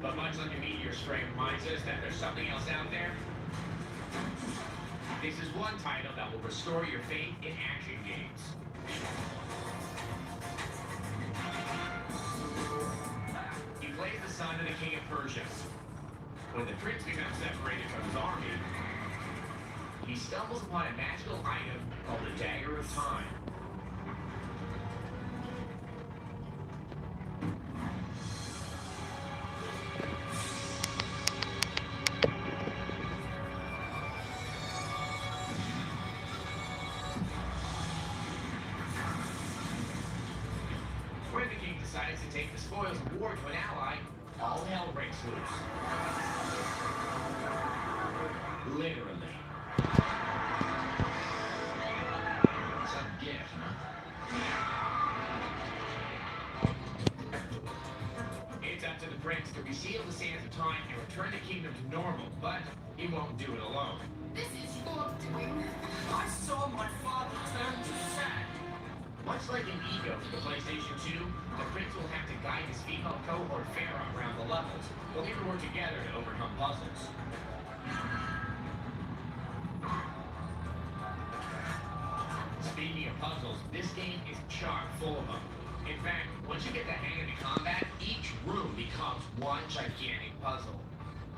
But much like a meteor string reminds us that there's something else out there, this is one title that will restore your faith in action games. He plays the son of the king of Persia. When the prince becomes separated from his army, he stumbles upon a magical item called the Dagger of Time. When the king decides to take the spoils of war to an ally, all hell breaks loose. Literally. Some gift, huh? It's up to the prince to reseal the sands of time and return the kingdom to normal, but he won't do it alone. This is your doing. I saw my father turn to sand. Much like in Ego for the PlayStation 2, the prince will have to guide his female cohort Farah around the levels. They'll need to work together to overcome puzzles. Speaking of puzzles, this game is chock full of them. In fact, once you get the hang of the combat, each room becomes one gigantic puzzle.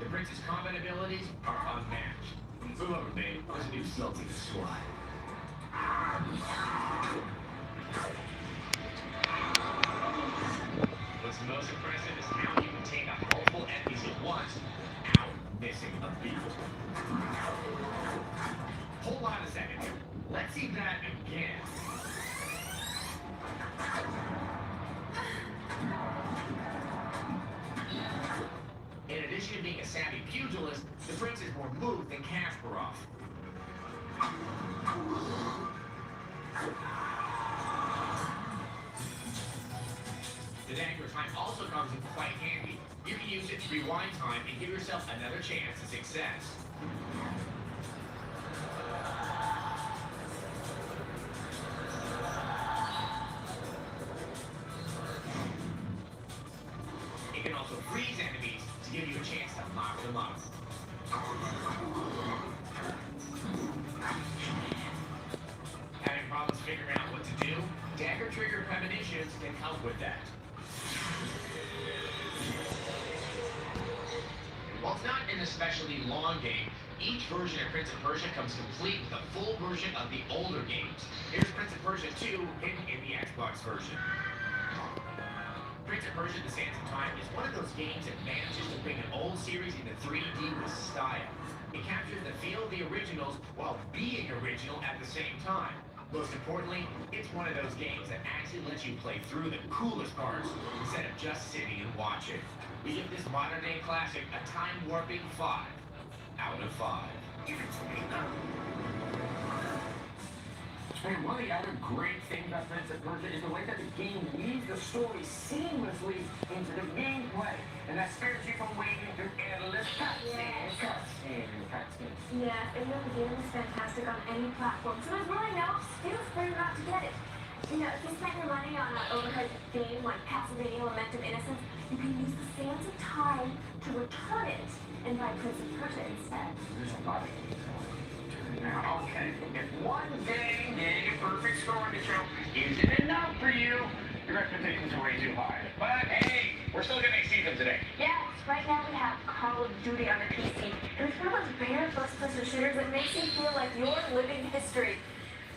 The prince's combat abilities are unmatched. Move over, babe. There's a new salt to the squad. What's most impressive is how you can take out multiple enemies at once without missing a beat. Hold on a second. Let's see that again. In addition to being a savvy pugilist, the prince is more moved than Kasparov. The Dagger of Time also comes in quite handy. You can use it to rewind time and give yourself another chance at success. It can also freeze enemies to give you a chance to lock them up. Having problems figuring out what to do? Dagger trigger premonitions can help with that. While it's not an especially long game, each version of Prince of Persia comes complete with a full version of the older games. Here's Prince of Persia 2 hidden in the Xbox version. Prince of Persia: The Sands of Time is one of those games that manages to bring an old series into 3D with style. It captures the feel of the originals while being original at the same time. Most importantly, it's one of those games that actually lets you play through the coolest parts instead of just sitting and watching. We give this modern-day classic a time-warping 5 out of 5. Give it to me now. And one of the other great things about Prince of Persia is the way that the game weaves the story seamlessly into the gameplay. And that spares you from waiting through endless cutscenes. Yeah, and the game is fantastic on any platform, so there's really no excuse for you not to get it. You know, if you spend your money on an overhyped game like Castlevania Lament of Innocence, you can use the Sands of Time to return it and buy Prince of Persia instead. There's a lot of games. Now, okay, if one game getting a perfect score in the show isn't enough for you, your expectations are way too high. But hey, we're still gonna exceed them today. Yes, right now we have Call of Duty on the PC, and it's one of those rare first-person shooters that makes you feel like you're living history.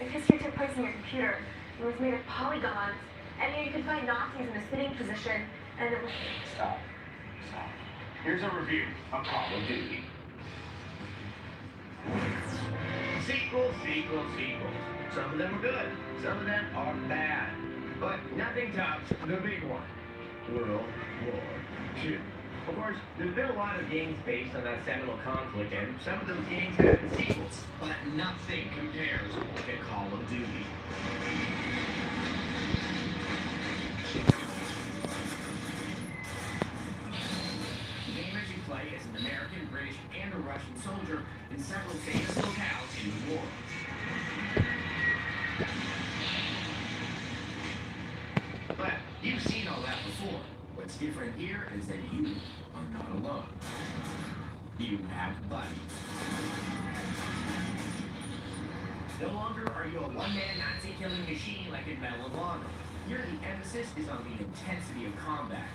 If history took place in your computer, it was made of polygons, and you could find Nazis in a sitting position, and it was... Stop. Here's a review of Call of Duty. Sequels. Some of them are good, some of them are bad. But nothing tops the big one, World War II. Of course, there's been a lot of games based on that seminal conflict, and some of those games have sequels, but nothing compares to Call of Duty. The game as you play as an American, British, and a Russian soldier in several famous locales in the war. But you've seen all that before. What's What's different here is that you are not alone. You have buddies. No longer are you a one-man Nazi-killing machine like in Medal of Honor. Here, the emphasis is on the intensity of combat.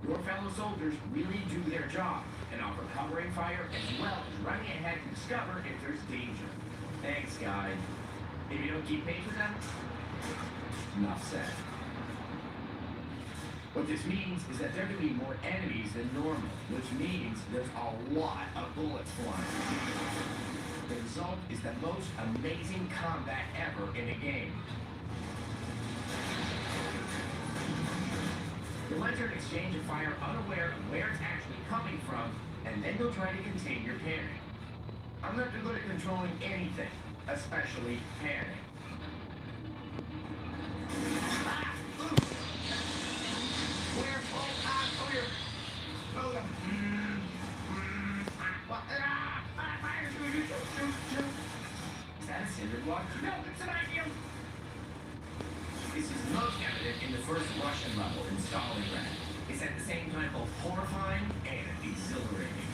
Your fellow soldiers really do their job and offer covering fire as well as running ahead to discover if there's danger. Thanks, guys. If you don't keep pace with them, enough said. What this means is that there are going to be more enemies than normal, which means there's a lot of bullets flying. The result is the most amazing combat ever in a game. You'll enter an exchange of fire unaware of where it's actually coming from, and then you'll try to contain your panic. I'm not good at controlling anything, especially panic. Clear, clear. Load 'em. Is that a cinder block? No, it's an ideal. This is most evident in the first Russian level in Stalingrad. It's at the same time both horrifying and exhilarating.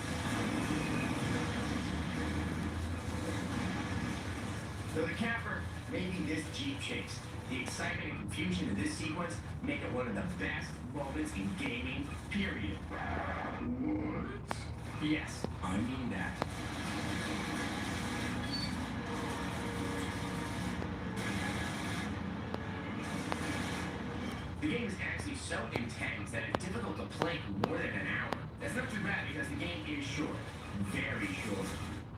Though the capper may be this Jeep chase, the excitement and confusion in this sequence make it one of the best moments in gaming, period. What? Yes, I mean that. The game is actually so intense that it's difficult to play for more than an hour. That's not too bad because the game is short, very short.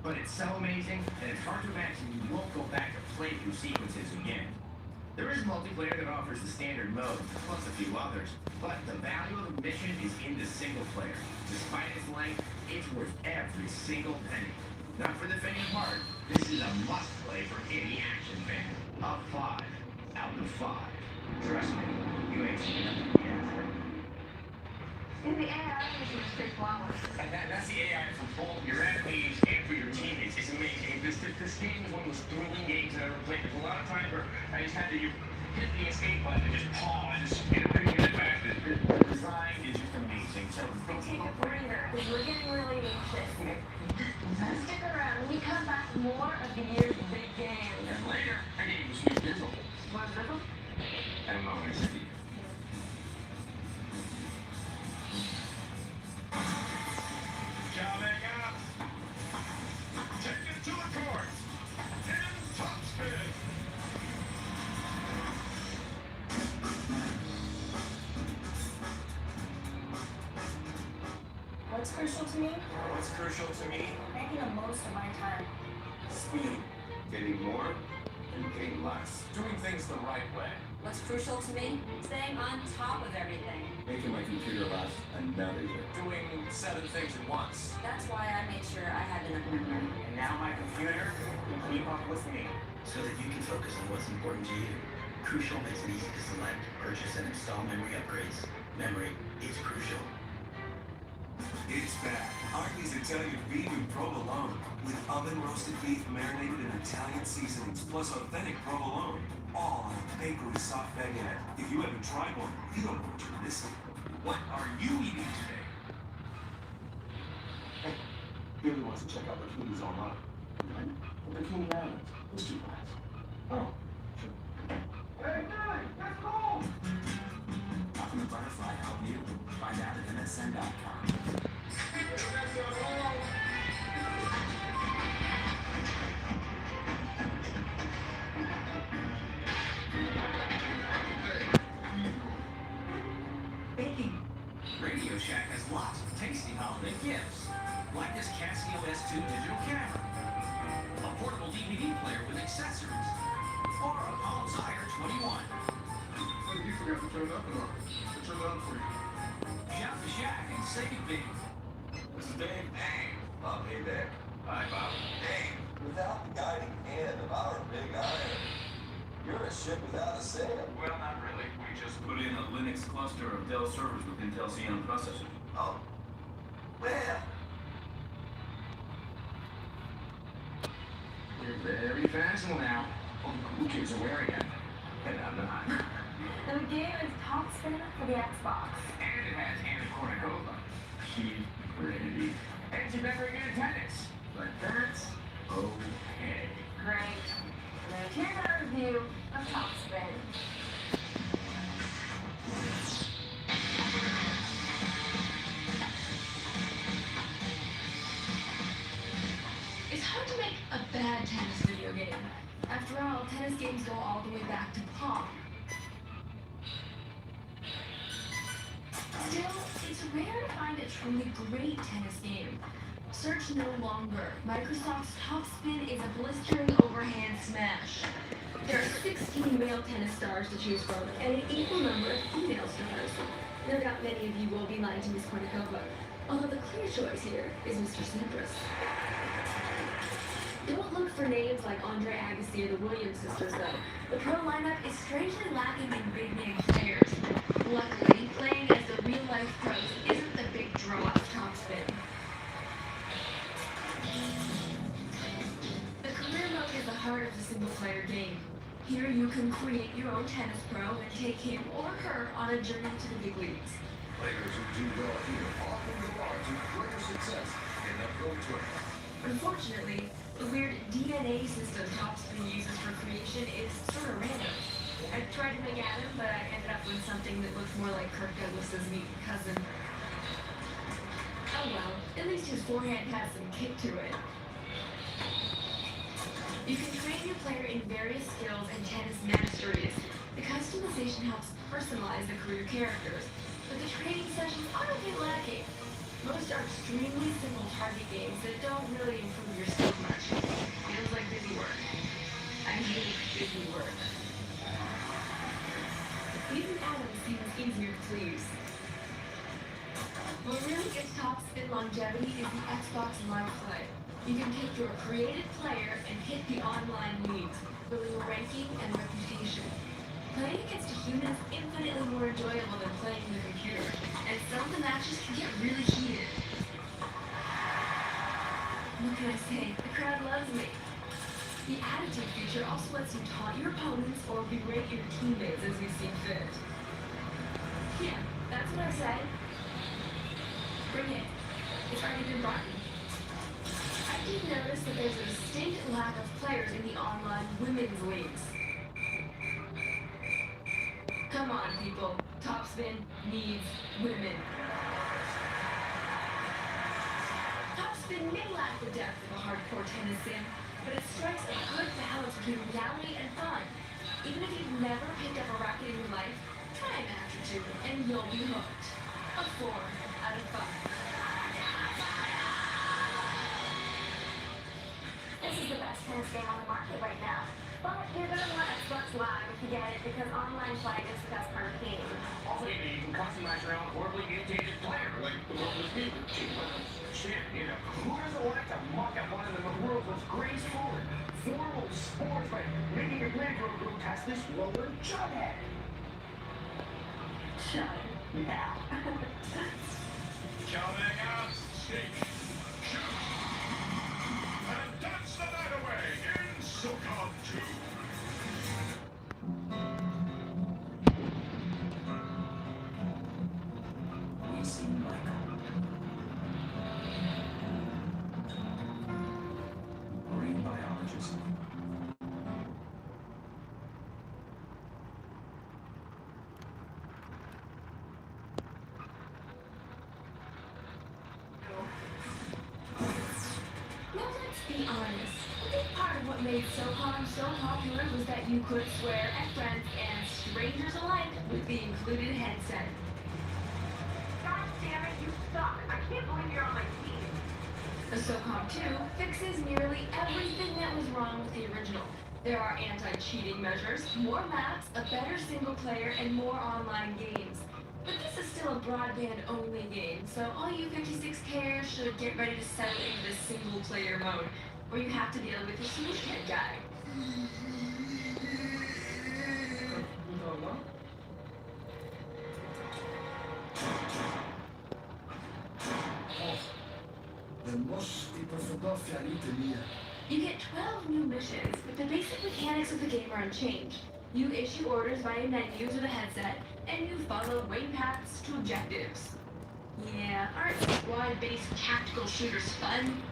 But it's so amazing that it's hard to imagine you won't go back to play through sequences again. There is multiplayer that offers the standard mode, plus a few others, but the value of the mission is in the single player. Despite its length, it's worth every single penny. Not for the faint of heart, this is a must-play for any action fan. A 5 out of 5. Trust me, you ain't seen nothing yet. In the AI, you just take flowers. That's the AI for both your enemies and for your teammates. It's amazing. This game is one of the most thrilling games I've ever played. There's a lot of times where I just had to hit the escape button and just pause and bring it back. The design is just amazing. So Take a breather, because we're getting really anxious. Stick around. When we come back, more of the year's big games. and later, I gave you Sweet Dizzle. What, Rizzle? I don't know what I said. Coming up. Take it to the court. And top spin. What's crucial to me? What's crucial to me? Making the most of my time. Speed. Getting more and getting less. Doing things the right way. What's crucial to me? Staying on top of everything. Making my computer last another year. Doing 7 things at once. That's why I made sure I had enough memory. And now my computer can keep up with me. So that you can focus on what's important to you. Crucial makes it easy to select, purchase, and install memory upgrades. Memory is crucial. It's back. Arby's Italian beef and provolone with oven-roasted beef marinated in Italian seasonings plus authentic provolone, all on a bakery soft baguette. If you haven't tried one, you don't know what you're missing. What are you eating today? Hey, Billy wants to check out bikinis online. The Bikini Island. It's 2 miles. Oh, sure. Hey, Billy, let's go! How can the butterfly help you? Find out at MSN.com. Baking. Radio Shack has lots of tasty holiday gifts, like this Casio S2 digital camera, a portable DVD player with accessories, or a Palm Sire 21. But you forgot to turn it up and on. It turned on for you. Shop the Shack and save big. This is Dave. Hey, Bob, hey there. Hi, Bob. Hey, without the guiding hand of our big iron, you're a ship without a sail. Well, not really. We just put in a Linux cluster of Dell servers with Intel Xeon processors. Oh, well, You're very fashionable now. All the cool kids are wearing it. And I'm not. And the game is Top Spin for the Xbox. And it has Anna Kournikova. She's pretty. And she's not very good at tennis. But that's okay. Great. And here's our review of Top Spin. It's hard to make a bad tennis video game. After all, tennis games go all the way back to Pong. Still, it's rare to find a truly great tennis game. Search no longer. Microsoft's Top Spin is a blistering overhand smash. There are 16 male tennis stars to choose from, and an equal number of female stars. No doubt many of you will be lying to Miss Kournikova, although the clear choice here is Mr. Sampras. Don't look for names like Andre Agassi or the Williams sisters, though. The pro lineup is strangely lacking in big-name players. Luckily, playing as the real-life pros isn't the big draw of Top Spin. The career mode is the heart of the single-player game. Here you can create your own tennis pro and take him or her on a journey to the big leagues. Players who do well here often go on to greater success in the pro tour. Unfortunately, the weird DNA system Top Spin uses for creation is sort of random. I tried to make Adam, but I ended up with something that looks more like Kirk Douglas's meat cousin. Oh well, at least his forehand has some kick to it. You can train your player in various skills and tennis masteries. The customization helps personalize the career characters, but the training sessions are a bit lacking. Most are extremely simple target games that don't really improve your skills much. Feels like busy work. I hate busy work. Even Adam seems easier to please. What really gives Top Spin longevity is the Xbox Live Play. You can pick your created player and hit the online leagues, building a ranking and reputation. Playing against a human is infinitely more enjoyable than playing in the computer, and some of the matches can get really heated. What can I say? The crowd loves me. The attitude feature also lets you taunt your opponents or berate your teammates as you see fit. Yeah, that's what I say. Bring it. It's already been brought in. I did notice that there's a distinct lack of players in the online women's leagues. Come on, people. Top Spin needs women. Top Spin may lack the depth of a hardcore tennis sim, but it strikes a good balance between reality and fun. Even if you've never picked up a racket in your life, try a match or two, and you'll be hooked. A 4 out of 5. This is the best tennis game on the market right now. But you're going to want Xbox Live if you get it, because online play is the best part of the game. Also, you can customize your own horribly mutated player, like the one with me. Shit, you know, who doesn't like to muck at one of the world's most graceful and formal sports by making your player go grotesque this roller jughead? Shut it. Yeah. Coming out, stage. And dance the night away in SOCOM 2. We see Michael. Marine biologist. Now let's be honest. A big part of what made SOCOM so popular was that you could swear at friends and strangers alike with the included headset. God damn it, you suck. I can't believe you're on my team. The SOCOM 2 fixes nearly everything that was wrong with the original. There are anti-cheating measures, more maps, a better single player, and more online games. But this is still a broadband-only game, so all you 56Kers should get ready to settle into the single-player mode, where you have to deal with the swoosh head guy. You get 12 new missions, but the basic mechanics of the game are unchanged. You issue orders via menus or the headset, and you follow wing paths to objectives. Yeah, aren't squad-based tactical shooters fun?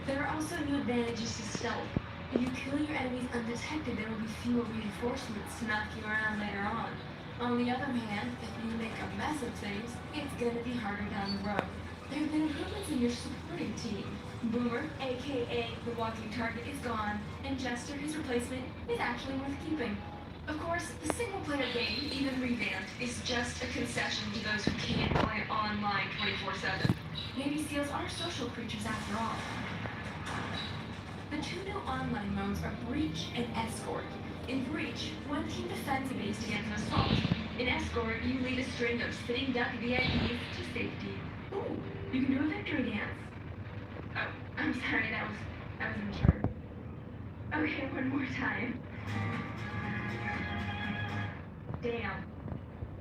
There are also new advantages to stealth. If you kill your enemies undetected, there will be fewer reinforcements to knock you around later on. On the other hand, if you make a mess of things, it's gonna be harder down the road. There have been improvements in your supporting team. Boomer, aka the walking target, is gone, and Jester, his replacement, is actually worth keeping. Of course, the single-player game, even revamped, is just a concession to those who can't play online 24/7. Navy SEALs are social creatures after all. The two new online modes are Breach and Escort. In Breach, one team defends a base against an assault. In Escort, you lead a string of sitting duck VIPs to safety. Ooh, you can do a victory dance. Oh, I'm sorry, that was immature. Okay, one more time. Damn.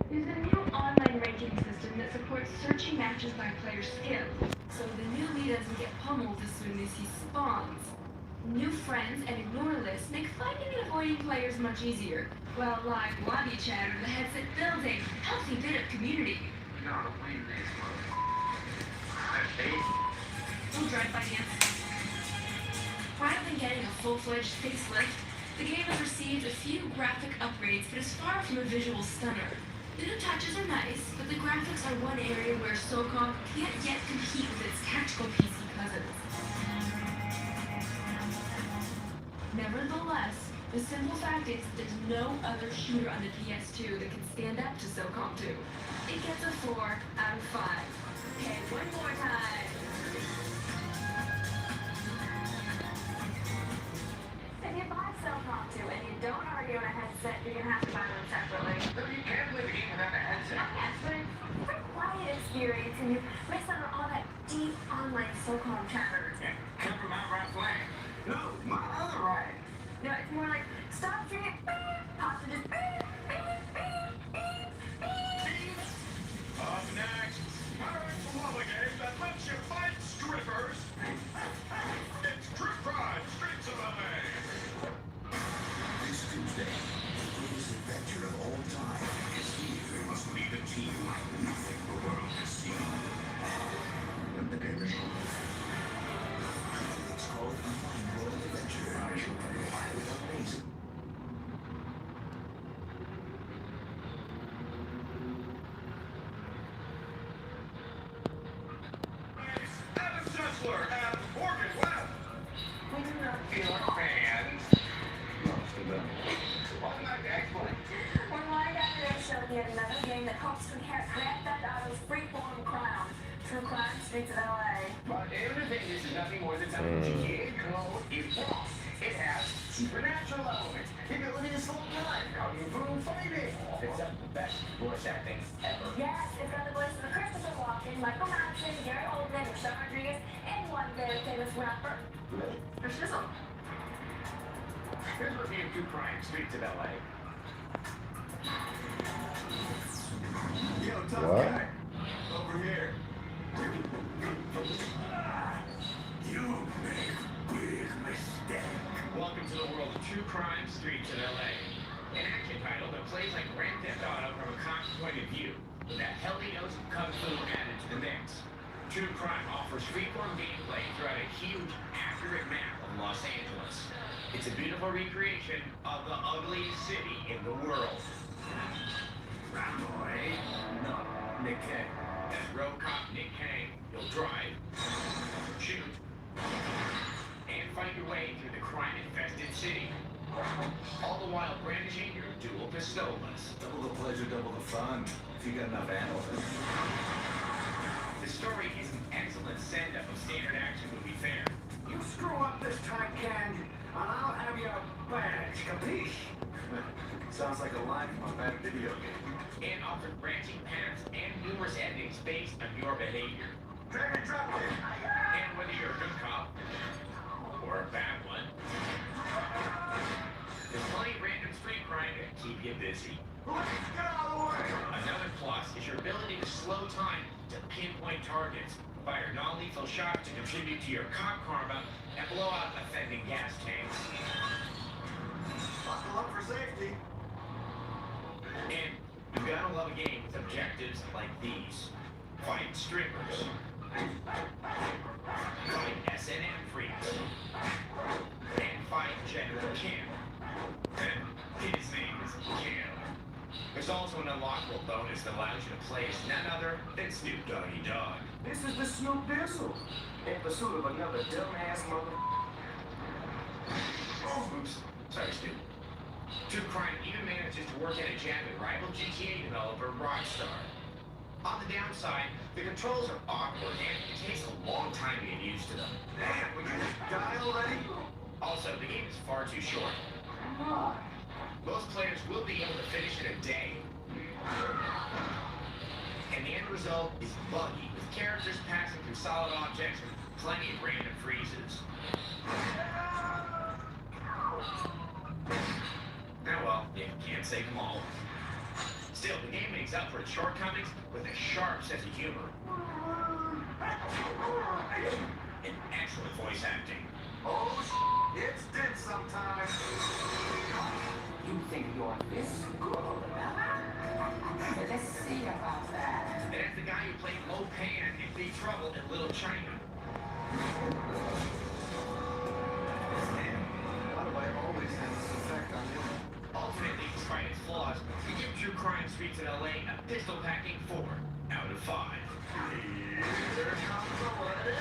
There's a new online ranking system that supports searching matches by player skill, so the newbie doesn't get pummeled as soon as he spawns. New friends and ignore lists make finding and avoiding players much easier, while live lobby chat over the headset builds a healthy bit of community. We'll drive-by dance. Rather than getting a full-fledged facelift, the game has received a few graphic upgrades, but is far from a visual stunner. The new touches are nice, but the graphics are one area where SOCOM can't yet compete with its tactical PC cousins. Nevertheless, the simple fact is there's no other shooter on the PS2 that can stand up to SOCOM 2. It gets a 4 out of 5. Okay, one more time. If you buy SOCOM 2 and you don't argue on a headset, you're gonna have to buy them separately. You can't play the game without a headset. Yes, but it's a very quiet experience and you miss out on all that deep online SOCOM chatter. Yeah, come from Mount Rock Flag. No, my other ride. No, it's more like, stop singing, hostages, Up next, Pirates Lava Game that lets you fight strippers. It's True Crime Streets of LA. This Tuesday, the greatest adventure of all time is here. Must lead a team like nothing the world has seen. When the game is over, it's called Online World Adventure. I shall tell you why it's amazing. Adam Sessler and Morgan Webb. Your fans. Most of them. Welcome back to X-Plane. We're lined up today showing yet another game that hopes to inherit Grand Theft Auto's freeform crown. True Crime Streets of LA. But everything is nothing more than something GTA code is wrong. It has supernatural elements. The ability to slow time, kung fu fighting. It's some of the best voice acting ever. Yes, it's got the voices of Christopher Walken, Michael Madsen, Gary Oldman, Michelle Rodriguez, and one very famous rapper, for Shizzle. Here's a review of True Crime Streets of LA. Yo, tough What? guy. Over here. You make big mistake. Welcome to the world of True Crime Streets of LA. An action title that plays like Grand Theft Auto from a cop's point of view, with a healthy dose of kung fu added to the mix. True Crime offers freeform gameplay throughout a huge, accurate map of Los Angeles. It's a beautiful recreation of the ugliest city in the world. Ramboy. No, Nick Kang. As road cop Nick Kang, you'll drive, shoot, and find your way through the crime-infested city. All the while brandishing your dual pistolas. Double the pleasure, double the fun. If you got enough ammo. The story is an excellent send-up of standard action movie fare. You screw up this time, Kang, and I'll have your badge, capiche? Sounds like a line from a bad video game. And offers branching paths and numerous endings based on your behavior. Drag and drop it. And whether you're a good cop or a bad one, there's plenty of random street crime to keep you busy. Let's get out of the way. Another plus is your ability to slow time to pinpoint targets, fire non-lethal shots to contribute to your cop karma, and blow out offending gas tanks. Buckle up for safety. And you gotta love a game with objectives like these. Fight strippers. Fight S&M freaks. And fight General Kim. And his name is Kim. There's also an unlockable bonus that allows you to play as none other than Snoop Doggy Dogg. This is the Snoop Dizzle. In pursuit of another dumbass mother. Oh, oops. Sorry, Snoop. True Crime even manages to work at a jam at rival GTA developer Rockstar. On the downside, the controls are awkward and it takes a long time to get used to them. Damn, we just die already? Also, the game is far too short. Most players will be able to finish in a day. And the end result is buggy, with characters passing through solid objects and plenty of random freezes. Oh well, you can't save them all. Still, the game makes up for its shortcomings with a sharp sense of humor. And excellent voice acting. Oh, it's dead sometimes. You think you're this good? Let's see about that. And as the guy who played Lo Pan in Big Trouble in Little China. Why do I always have this effect on you? Ultimately, despite its flaws, we give True Crime Streets in LA a pistol-packing 4 out of 5. Here comes the whatever.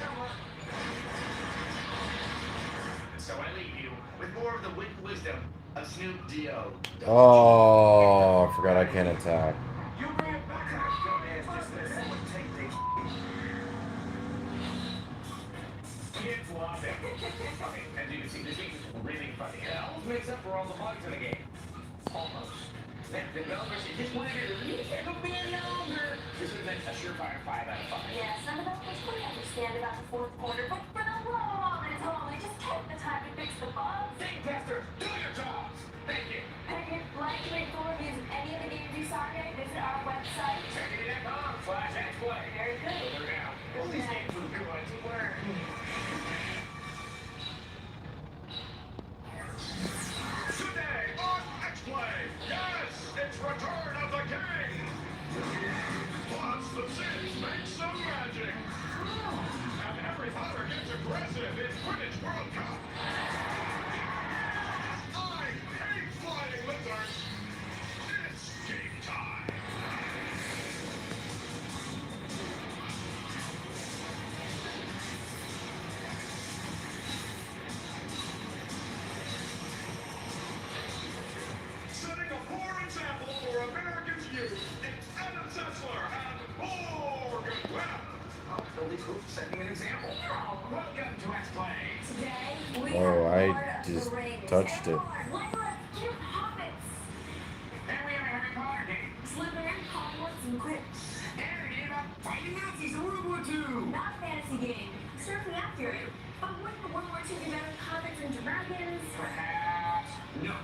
And so I leave you with more of the wit and wisdom of Snoop D.O. Oh, I forgot I can't attack. You ran back to that dumbass just let someone take their Kids love it. Okay, and you can see this game is really funny. It almost makes up for all the bugs in the game. Almost. The developers just wanted it to leave it a bit longer. This would have been a surefire 5 out of 5. Yeah, some developers couldn't understand about the fourth quarter, but for the love of all that is holy, just take the time to fix the bugs. Game testers, do your jobs. Thank you. And if you'd like to read full reviews of any of the games you saw today, visit our website. Checkity.com/X-Play. Very good. They're down. Well, these games were good. Word. Today on X-Play, yes, it's Return of the King. Plus, the Sims make some magic. And every hunter gets aggressive in Quidditch World Cup. I hate flying lizards. It's game time. Setting a poor example for America's youth, it's Adam Sessler and Morgan Webb. Oh, Billy Coop setting an example. Welcome to X-Play. Today, we Oh, are I Lord of the just Rings. touched it. Everyone, let's give hobbits. And we have a Harry Potter game. Slytherin, Hogwarts, and Quidditch. And a game about fighting Nazis in World War II. Not a fantasy game. Certainly accurate. But wouldn't the World War II be better with hobbits and dragons? Perhaps. No.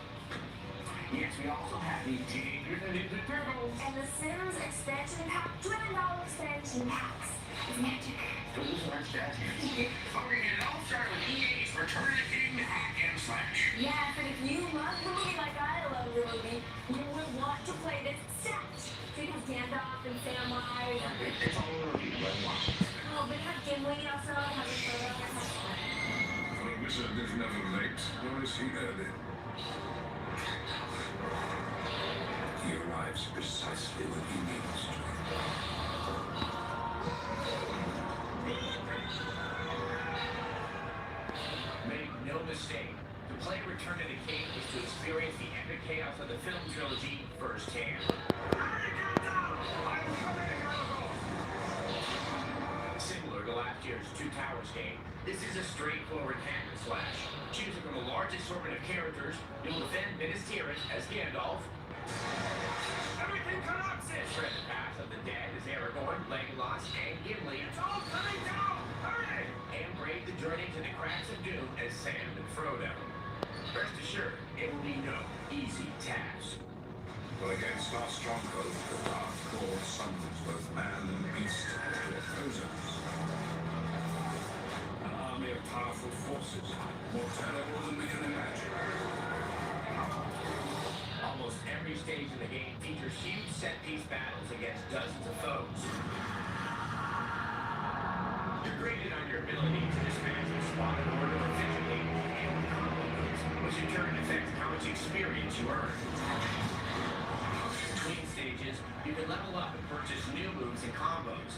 Yes, we also have the Teenage Mutant Ninja Turtles. And the Sims expansion pack, $2 expansion packs. It's magic. Those aren't stats. Okay, it all started with EA's Return of the King hack and slash. Yes, and if you love the movie like I love the movie, you would want to play this set. So you have Gandalf and Samwise. It's all over you, but watch. Oh, but have Gimli also, have a photo. Wizard is never late, nor is he early. He arrives precisely when he needs to. Make no mistake, to play Return of the King is to experience the epic chaos of the film trilogy firsthand. Similar to last year's Two Towers game, this is a straightforward hack and slash. Choosing from a large assortment of characters, you'll defend Minas Tirith as Gandalf. Everything collapses! Shred the paths of the dead as Aragorn, Legolas, and Gimli. It's all coming down! Hurry! And brave the journey to the cracks of doom as Sam and Frodo. Rest assured, it will be no easy task. But against our stronghold, the dark core summons both man and beast to powerful forces, more terrible than we can imagine. Almost every stage in the game features huge set-piece battles against dozens of foes. You're graded on your ability to dispatch and spawn an order efficiently and with combo moves, which in turn affects how much experience you earn. Between stages, you can level up and purchase new moves and combos.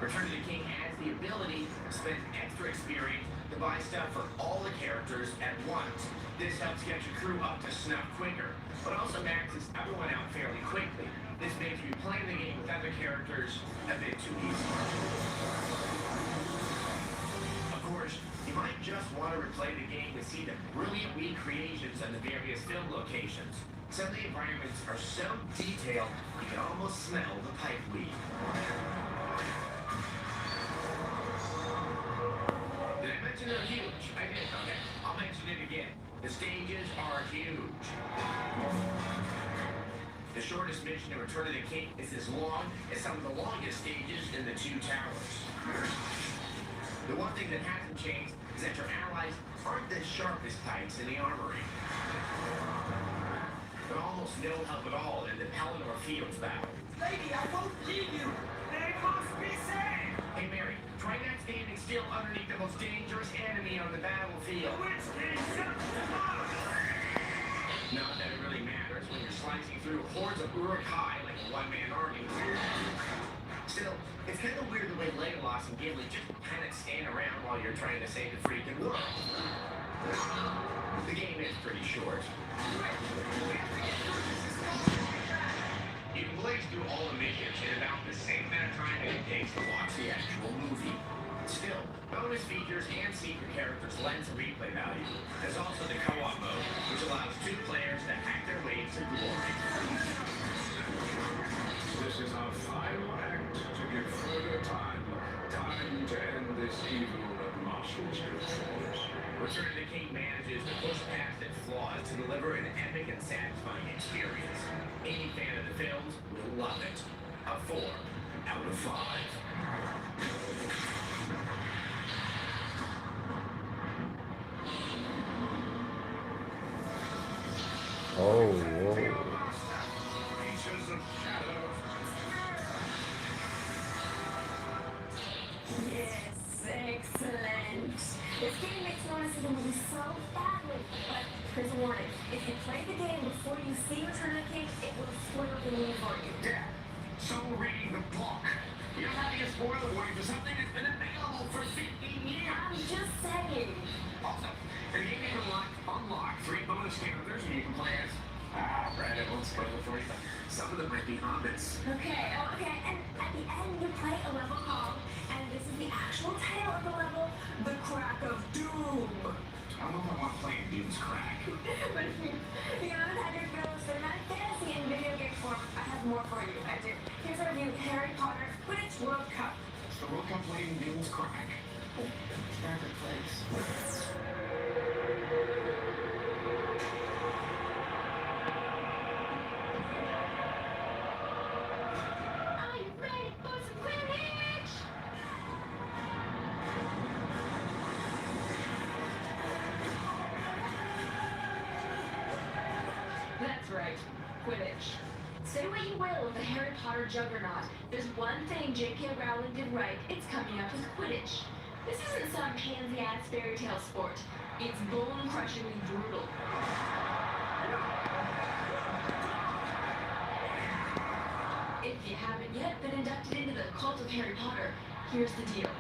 Return of the King has the ability to spend extra experience to buy stuff for all the characters at once. This helps get your crew up to snuff quicker, but also maxes everyone out fairly quickly. This makes replaying the game with other characters a bit too easy. Of course, you might just want to replay the game to see the brilliant recreations of the various film locations. Some of the environments are so detailed, you can almost smell the pipe weed. Did I mention they're huge? I did, okay. I'll mention it again. The stages are huge. The shortest mission in Return of the King is as long as some of the longest stages in the two towers. The one thing that hasn't changed is that your allies aren't the sharpest types in the armory. But almost no help at all in the Pelennor Fields battle. Lady, I won't leave you. They must be saved. Hey Mary, try not standing still underneath the most dangerous enemy on the battlefield. Which means Not that it really matters when you're slicing through hordes of Uruk-hai like a one-man army. Still, it's kind of weird the way Legolas and Gimli just kind of stand around while you're trying to save the freaking world. The game is pretty short. You can blaze through all the missions in about the same amount of time that it takes to watch the actual movie. Still, bonus features and secret characters lend to replay value. There's also the co-op mode, which allows two players to hack their way to glory. This is our final act to give further time to end this evil that marshals before us. Return of the King manages to push past its flaws to deliver an epic and satisfying experience. Any fan of the films will love it. A 4 out of 5. Oh, whoa. Creatures of shadow. Yes, excellent. This game makes notice of the movie so badly, but here's a warning. If you play the game before you see Return of the King, it will spoil the movie for you. Yeah, so reading the book. You're having a spoiler warning for something that's been available for 15 years. I'm just saying. Also, the game can unlock 3 bonus characters and you can play as... Brad, I won't spoil it for you, but some of them might be hobbits. Okay, and at the end you play a level called, and this is the actual title of the level, The Crack of Doom. I don't know if I want to play in Doom's Crack. But if you haven't had your fill of cinematic fantasy in video game form, I have more for you. I do. Here's our review, Harry Potter Quidditch World Cup. It's the World Cup played in Doom's Crack. Perfect place. Are you ready for some Quidditch? That's right, Quidditch. Say what you will of the Harry Potter juggernaut, there's one thing J.K. Rowling did right, it's coming up with Quidditch. This isn't some pansy-ass fairy tale sport. It's bone-crushingly brutal. If you haven't yet been inducted into the cult of Harry Potter, here's the deal.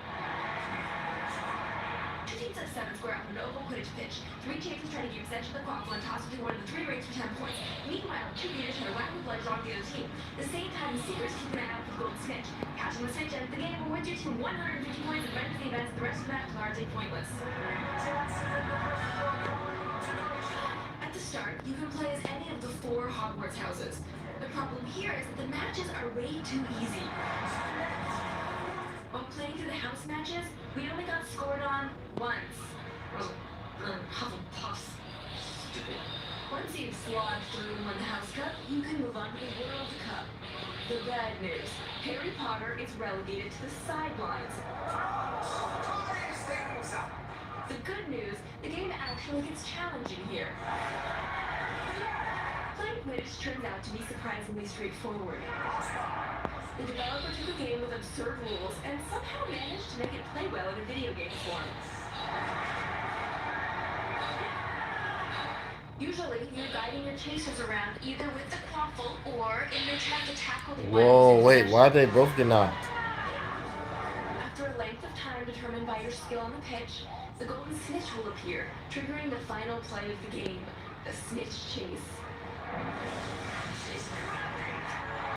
2 teams of 7 square up an oval Quidditch pitch. 3 champions try to keep possession of the quaffle and toss it to one of the 3 rings for 10 points. Meanwhile, 2 leaders try to whack with legs on the other team. At the same time, the seekers keep an eye out for the golden snitch. Catching the snitch ends the game will win your team 150 points and renders the events the rest of the match largely pointless. At the start, you can play as any of the 4 Hogwarts houses. The problem here is that the matches are way too easy. While playing through the house matches, we only got scored on once. Hufflepuffs. Stupid. Once you've slogged through and won the House Cup, you can move on to the World Cup. The bad news, Harry Potter is relegated to the sidelines. Glorious things! The good news, the game actually gets challenging here. Playing Quidditch turns out to be surprisingly straightforward. The developer took a game with absurd rules and somehow managed to make it play well in a video game form. Usually, you're guiding your chasers around either with the quaffle or in your attempt to tackle the Whoa, wait, why they both get knocked? After a length of time determined by your skill on the pitch, the golden snitch will appear, triggering the final play of the game, the snitch chase.